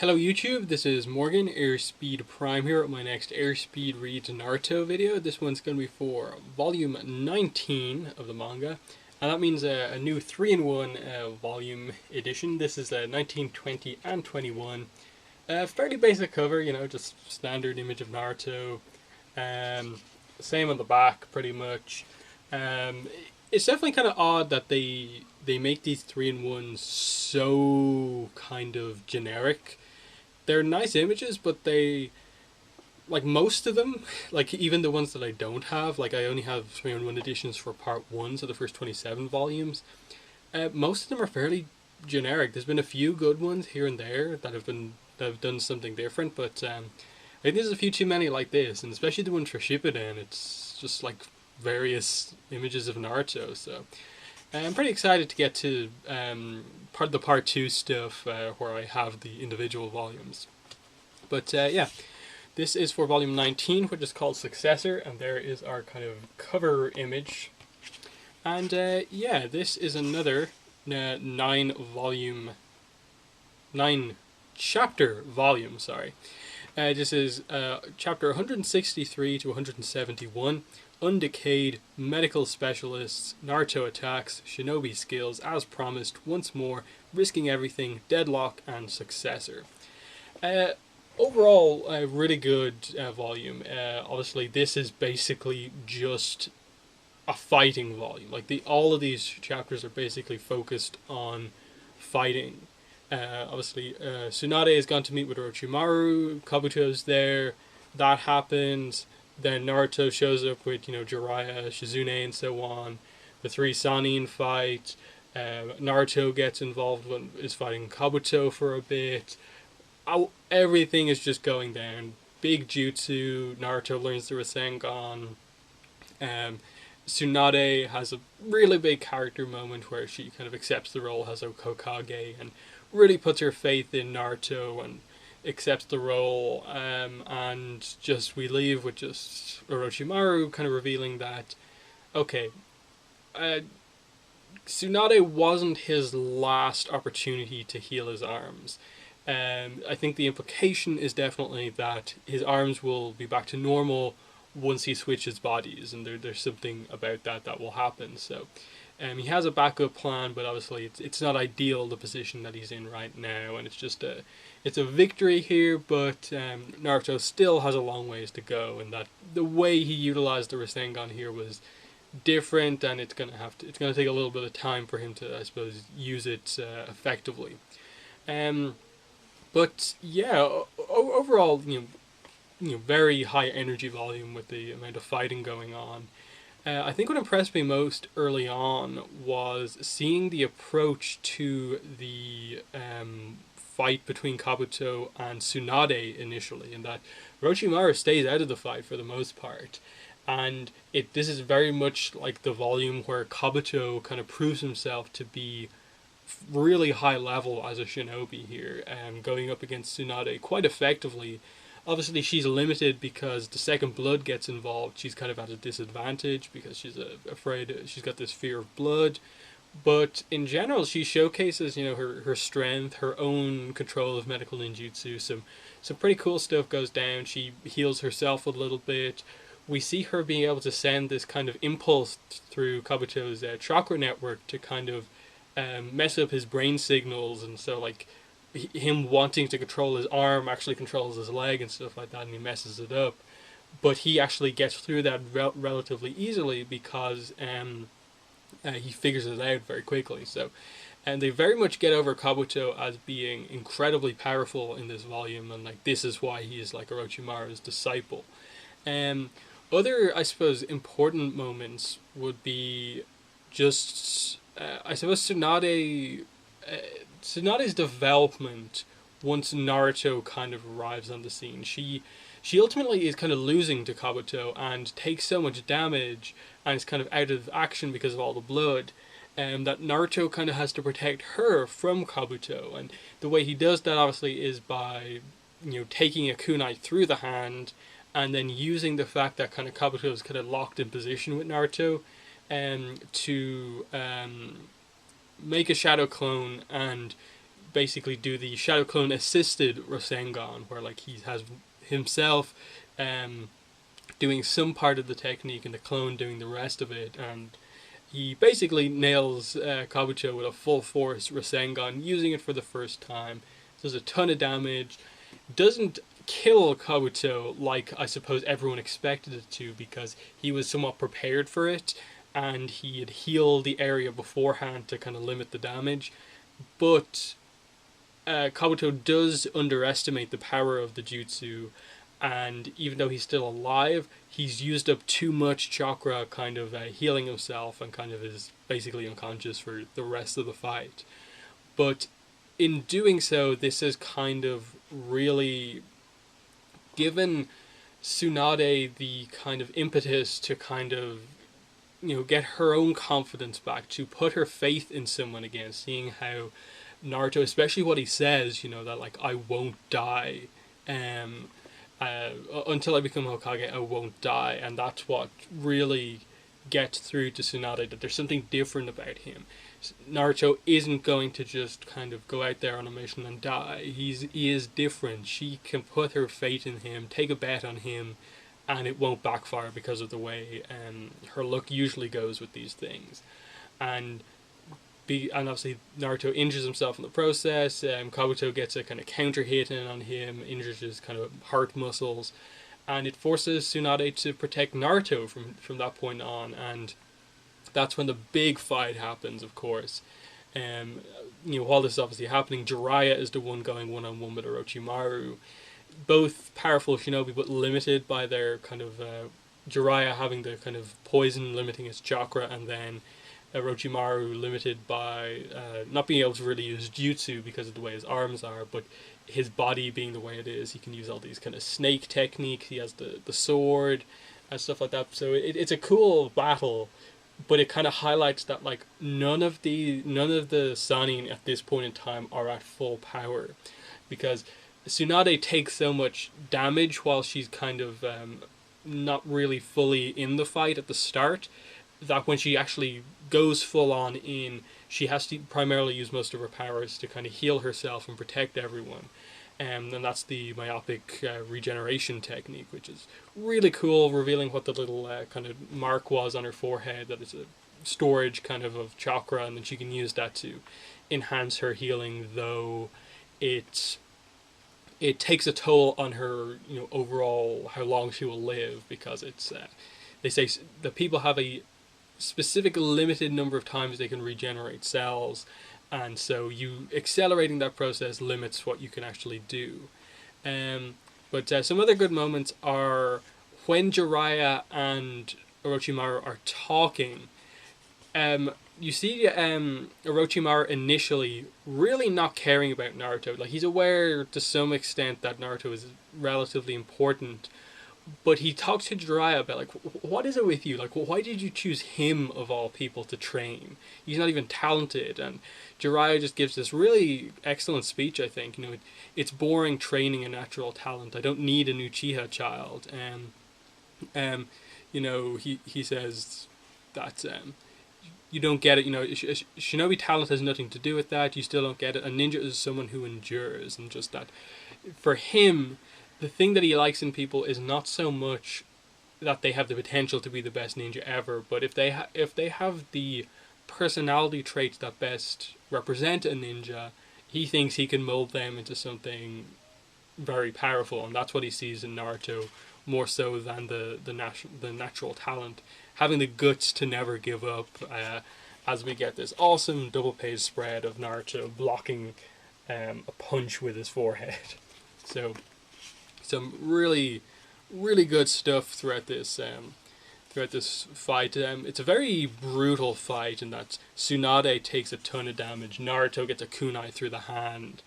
Hello YouTube, this is Morgan, Airspeed Prime here with my next Airspeed Reads Naruto video. This one's going to be for volume 19 of the manga, and that means a new 3-in-1 volume edition. This is 19, 20, and 21. Fairly basic cover, you know, just standard image of Naruto. Same on the back, pretty much. It's definitely kind of odd that they make these 3-in-1s so kind of generic. They're nice images, but like most of them, like even the ones that I don't have, like I only have 3-in-1 editions for part 1, so the first 27 volumes. Most of them are fairly generic. There's been a few good ones here and there that have done something different, but I think there's a few too many like this, and especially the one for Shippuden. It's just like various images of Naruto. So I'm pretty excited to get to part 2 stuff where I have the individual volumes. But yeah, this is for volume 19, which is called Successor, and there is our kind of cover image. And yeah, this is another 9-chapter volume, sorry. This is chapter 163 to 171. Undecayed, medical specialists, Naruto attacks, shinobi skills as promised, once more, risking everything, deadlock, and successor. Overall, a really good volume. Obviously, this is basically just a fighting volume. Like all of these chapters are basically focused on fighting. Obviously, Tsunade has gone to meet with Orochimaru. Kabuto's there. That happens. Then Naruto shows up with, you know, Jiraiya, Shizune, and so on. The 3 Sannin fight. Naruto gets involved when is fighting Kabuto for a bit. Everything is just going down. Big jutsu. Naruto learns the Rasengan. Tsunade has a really big character moment where she kind of accepts the role as a Hokage and really puts her faith in Naruto and accepts the role, and just we leave with just Orochimaru kind of revealing that, okay, Tsunade wasn't his last opportunity to heal his arms. I think the implication is definitely that his arms will be back to normal once he switches bodies, and there's something about that will happen. So he has a backup plan, but obviously it's not ideal, the position that he's in right now, and it's a victory here, but Naruto still has a long ways to go, and that the way he utilized the Rasengan here was different, and it's gonna take a little bit of time for him to, I suppose, use it effectively. But yeah, overall, you know, very high energy volume with the amount of fighting going on. I think what impressed me most early on was seeing the approach to the fight between Kabuto and Tsunade initially, and that Orochimaru stays out of the fight for the most part. And this is very much like the volume where Kabuto kind of proves himself to be really high level as a shinobi here, going up against Tsunade quite effectively. Obviously, she's limited because the second blood gets involved. She's kind of at a disadvantage because she's afraid. She's got this fear of blood. But in general, she showcases, you know, her strength, her own control of medical ninjutsu. Some pretty cool stuff goes down. She heals herself a little bit. We see her being able to send this kind of impulse through Kabuto's chakra network to kind of mess up his brain signals, and so like him wanting to control his arm actually controls his leg and stuff like that, and he messes it up. But he actually gets through that relatively easily because he figures it out very quickly. So, and they very much get over Kabuto as being incredibly powerful in this volume, and like this is why he is like Orochimaru's disciple. Other, I suppose, important moments would be just, I suppose, Tsunade's development once Naruto kind of arrives on the scene. She ultimately is kind of losing to Kabuto and takes so much damage and is kind of out of action because of all the blood, that Naruto kind of has to protect her from Kabuto. And the way he does that obviously is by, you know, taking a kunai through the hand and then using the fact that kind of Kabuto is kind of locked in position with Naruto to make a shadow clone and basically do the Shadow Clone assisted Rasengan, where like he has himself doing some part of the technique and the clone doing the rest of it, and he basically nails Kabuto with a full force Rasengan, using it for the first time. Does a ton of damage. Doesn't kill Kabuto like I suppose everyone expected it to, because he was somewhat prepared for it and he had healed the area beforehand to kind of limit the damage. But Kabuto does underestimate the power of the jutsu, and even though he's still alive, he's used up too much chakra kind of healing himself, and kind of is basically unconscious for the rest of the fight. But in doing so, this has kind of really given Tsunade the kind of impetus to kind of, get her own confidence back, to put her faith in someone again, seeing how Naruto, especially what he says, that like, I won't die, until I become Hokage, I won't die, and that's what really gets through to Tsunade, that there's something different about him. Naruto isn't going to just kind of go out there on a mission and die. He is different. She can put her faith in him, take a bet on him, and it won't backfire because of the way her luck usually goes with these things. And obviously Naruto injures himself in the process. Kabuto gets a kind of counter hit in on him, injures his kind of heart muscles, and it forces Tsunade to protect Naruto from that point on. And that's when the big fight happens, of course. While this is obviously happening, Jiraiya is the one going one-on-one with Orochimaru. Both powerful shinobi, but limited by their kind of... Jiraiya having the kind of poison limiting his chakra, and then Orochimaru limited by not being able to really use jutsu because of the way his arms are, but his body being the way it is. He can use all these kind of snake techniques. He has the sword and stuff like that. So it's a cool battle, but it kind of highlights that like none of the Sannin at this point in time are at full power, because Tsunade takes so much damage while she's kind of not really fully in the fight at the start, that when she actually goes full on in, she has to primarily use most of her powers to kind of heal herself and protect everyone. And that's the myopic regeneration technique, which is really cool, revealing what the little kind of mark was on her forehead, that it's a storage kind of chakra, and then she can use that to enhance her healing, though it takes a toll on her, overall how long she will live, because it's they say that people have a specific limited number of times they can regenerate cells, and so you accelerating that process limits what you can actually do. But some other good moments are when Jiraiya and Orochimaru are talking. You see Orochimaru initially really not caring about Naruto. Like, he's aware to some extent that Naruto is relatively important, but he talks to Jiraiya about, like, what is it with you? Like, why did you choose him of all people to train? He's not even talented. And Jiraiya just gives this really excellent speech, I think. It's boring training a natural talent. I don't need an Uchiha child. He says that you don't get it. Shinobi talent has nothing to do with that. You still don't get it. A ninja is someone who endures, and just that. For him, the thing that he likes in people is not so much that they have the potential to be the best ninja ever, but if they have the personality traits that best represent a ninja, he thinks he can mold them into something very powerful, and that's what he sees in Naruto more so than the natural talent, having the guts to never give up. As we get this awesome double page spread of Naruto blocking a punch with his forehead. So some really, really good stuff throughout this fight. It's a very brutal fight in that Tsunade takes a ton of damage. Naruto gets a kunai through the hand.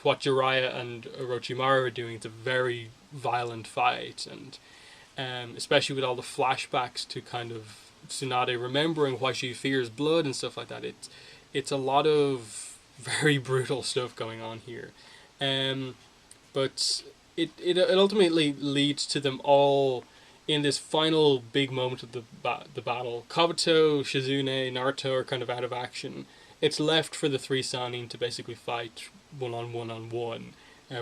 What Jiraiya and Orochimaru are doing, it's a very violent fight, and especially with all the flashbacks to kind of Tsunade remembering why she fears blood and stuff like that. It's a lot of very brutal stuff going on here. But it ultimately leads to them all in this final big moment of the battle. Kabuto, Shizune, Naruto are kind of out of action it's left for the three Sannin to basically fight one on one,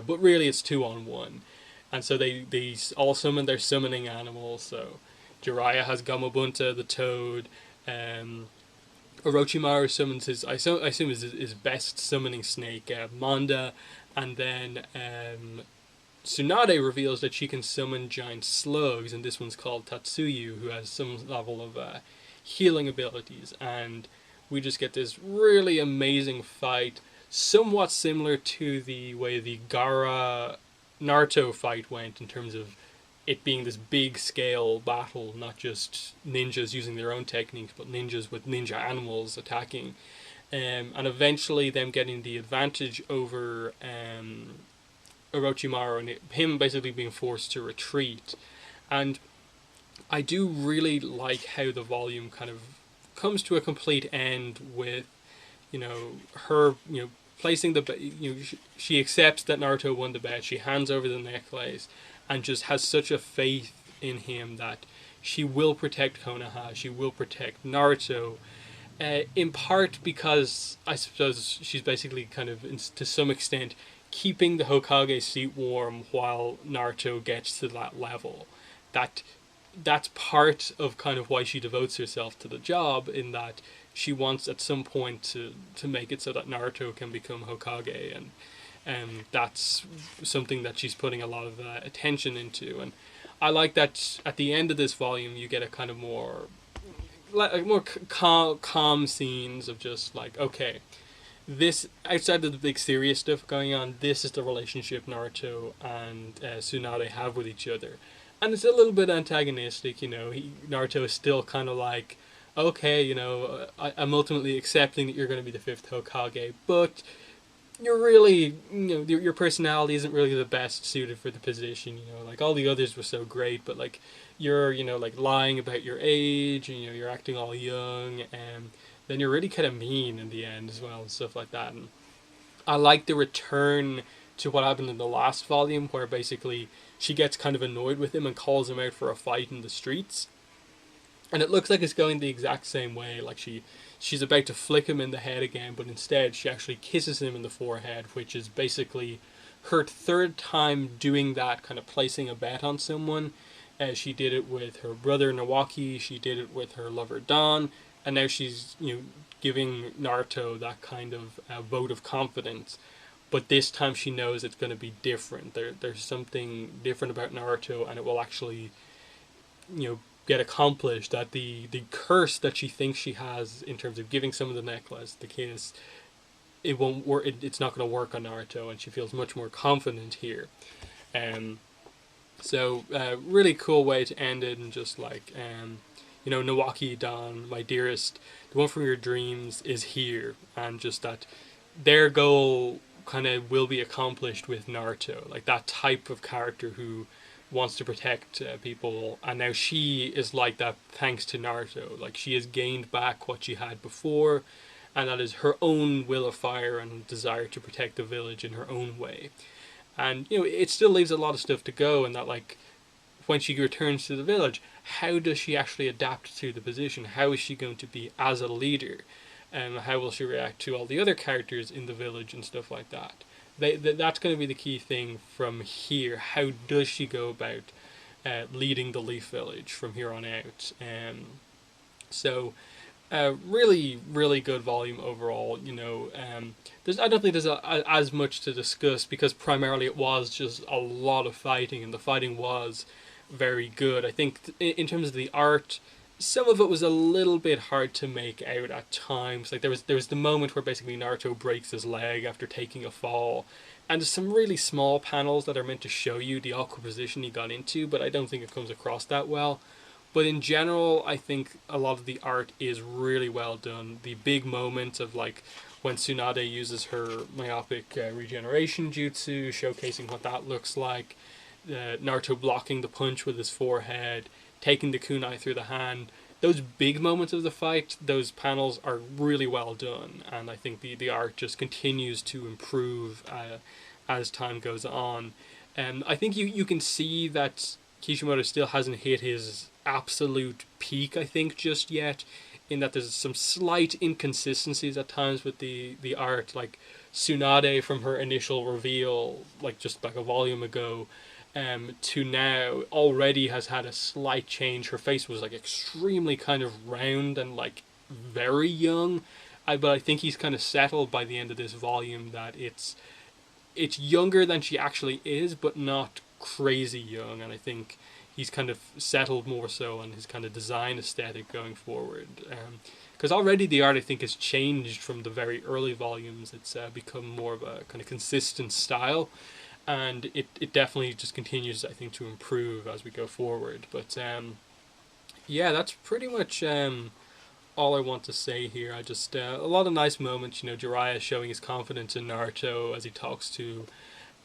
but really it's 2-on-1. And so they all summon their summoning animals. So Jiraiya has Gamabunta, the toad. Um, Orochimaru summons his, I assume his best summoning snake, Manda, and then Tsunade reveals that she can summon giant slugs, and this one's called Tatsuyu, who has some level of healing abilities, and we just get this really amazing fight, somewhat similar to the way the Gaara Naruto fight went in terms of it being this big scale battle, not just ninjas using their own techniques, but ninjas with ninja animals attacking, and eventually them getting the advantage over Orochimaru and him basically being forced to retreat. And I do really like how the volume kind of comes to a complete end with, her, placing the, she accepts that Naruto won the bet. She hands over the necklace and just has such a faith in him that she will protect Konoha. She will protect Naruto. In part because I suppose she's basically kind of, to some extent, keeping the Hokage seat warm while Naruto gets to that level. That's part of kind of why she devotes herself to the job, in that she wants at some point to make it so that Naruto can become Hokage, and that's something that she's putting a lot of attention into. And I like that at the end of this volume you get a kind of more calm scenes of just like, okay, this, outside of the big serious stuff going on, this is the relationship Naruto and Tsunade have with each other. And it's a little bit antagonistic, Naruto is still kind of like, okay, I'm ultimately accepting that you're going to be the fifth Hokage, but you're really, your personality isn't really the best suited for the position, like all the others were so great, but like you're, like lying about your age, and you're acting all young, and then you're really kind of mean in the end as well, and stuff like that. And I like the return to what happened in the last volume, where basically she gets kind of annoyed with him and calls him out for a fight in the streets. And it looks like it's going the exact same way. Like she's about to flick him in the head again, but instead she actually kisses him in the forehead, which is basically her third time doing that, kind of placing a bet on someone. She did it with her brother Nawaki, she did it with her lover Don, and now she's giving Naruto that kind of vote of confidence. But this time she knows it's going to be different. There's something different about Naruto, and it will actually, get accomplished. That the curse that she thinks she has in terms of giving someone the necklace, the kiss, it won't work. It's not going to work on Naruto, and she feels much more confident here. So really cool way to end it, and just like, Nawaki Don, my dearest, the one from your dreams is here, and just that their goal kind of will be accomplished with Naruto, like that type of character who wants to protect people, and now she is like that thanks to Naruto. Like she has gained back what she had before, and that is her own will of fire and desire to protect the village in her own way. And it still leaves a lot of stuff to go, and that like when she returns to the village, how does she actually adapt to the position? How is she going to be as a leader? How will she react to all the other characters in the village and stuff like that? That's going to be the key thing from here. How does she go about leading the Leaf Village from here on out? So really, really good volume overall. I don't think there's as much to discuss, because primarily it was just a lot of fighting, and the fighting was very good. I think in terms of the art, some of it was a little bit hard to make out at times. Like there was the moment where basically Naruto breaks his leg after taking a fall, and there's some really small panels that are meant to show you the awkward position he got into, but I don't think it comes across that well. But in general, I think a lot of the art is really well done. The big moment of like when Tsunade uses her myopic regeneration jutsu, showcasing what that looks like, Naruto blocking the punch with his forehead, taking the kunai through the hand. Those big moments of the fight, those panels are really well done, and I think the art just continues to improve as time goes on. And I think you can see that Kishimoto still hasn't hit his absolute peak, I think, just yet, in that there's some slight inconsistencies at times with the art, like Tsunade from her initial reveal, like just like a volume ago, to now already has had a slight change. Her face was like extremely kind of round and like very young. But I think he's kind of settled by the end of this volume that it's younger than she actually is, but not crazy young. And I think he's kind of settled more so on his kind of design aesthetic going forward. Because already the art, I think, has changed from the very early volumes. It's become more of a kind of consistent style, and it definitely just continues, I think, to improve as we go forward. But yeah, that's pretty much all I want to say here. I just a lot of nice moments. Jiraiya showing his confidence in Naruto as he talks to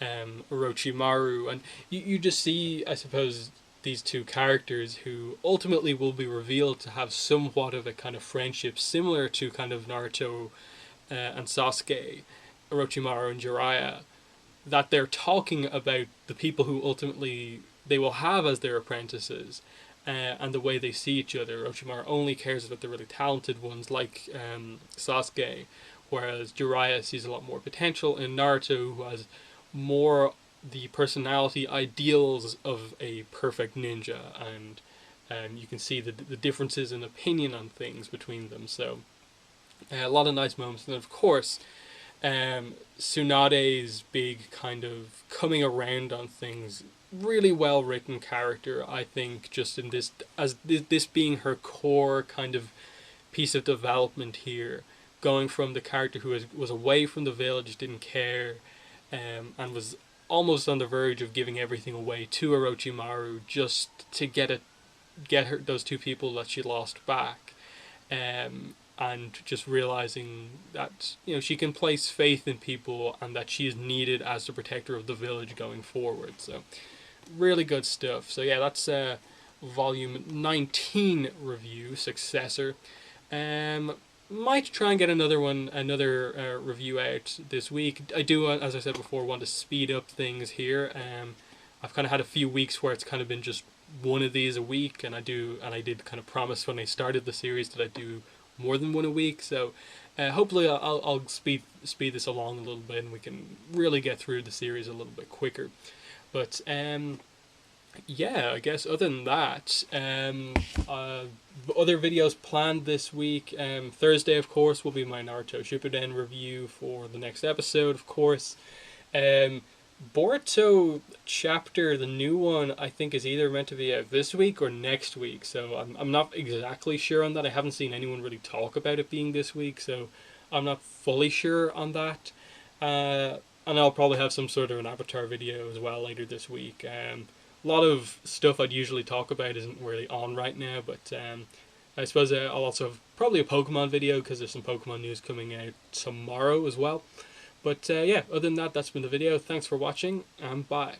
Orochimaru, and you just see, I suppose, these two characters who ultimately will be revealed to have somewhat of a kind of friendship similar to kind of Naruto and Sasuke, Orochimaru and Jiraiya, that they're talking about the people who ultimately they will have as their apprentices, and the way they see each other. Orochimaru only cares about the really talented ones like Sasuke, whereas Jiraiya sees a lot more potential in Naruto, who has more the personality ideals of a perfect ninja, and you can see the differences in opinion on things between them. So a lot of nice moments, and then of course Tsunade's big kind of coming around on things, really well written character, I think, just in this, as this being her core kind of piece of development here, going from the character who was away from the village, didn't care, and was almost on the verge of giving everything away to Orochimaru just to get her those two people that she lost back, and just realizing that she can place faith in people and that she is needed as the protector of the village going forward. So really good stuff. So yeah, that's volume 19 review, Successor. Might try and get another review out this week. I do, as I said before, want to speed up things here. I've kind of had a few weeks where it's kind of been just one of these a week, and I did kind of promise when I started the series that I'd do more than one a week. So hopefully I'll speed this along a little bit, and we can really get through the series a little bit quicker. But yeah, I guess other than that, other videos planned this week. Thursday, of course, will be my Naruto Shippuden review for the next episode, of course. Boruto chapter, the new one, I think is either meant to be out this week or next week, so I'm not exactly sure on that. I haven't seen anyone really talk about it being this week, so I'm not fully sure on that. And I'll probably have some sort of an Avatar video as well later this week. A lot of stuff I'd usually talk about isn't really on right now, but I suppose I'll also have probably a Pokemon video because there's some Pokemon news coming out tomorrow as well. But yeah, other than that, that's been the video. Thanks for watching, and bye.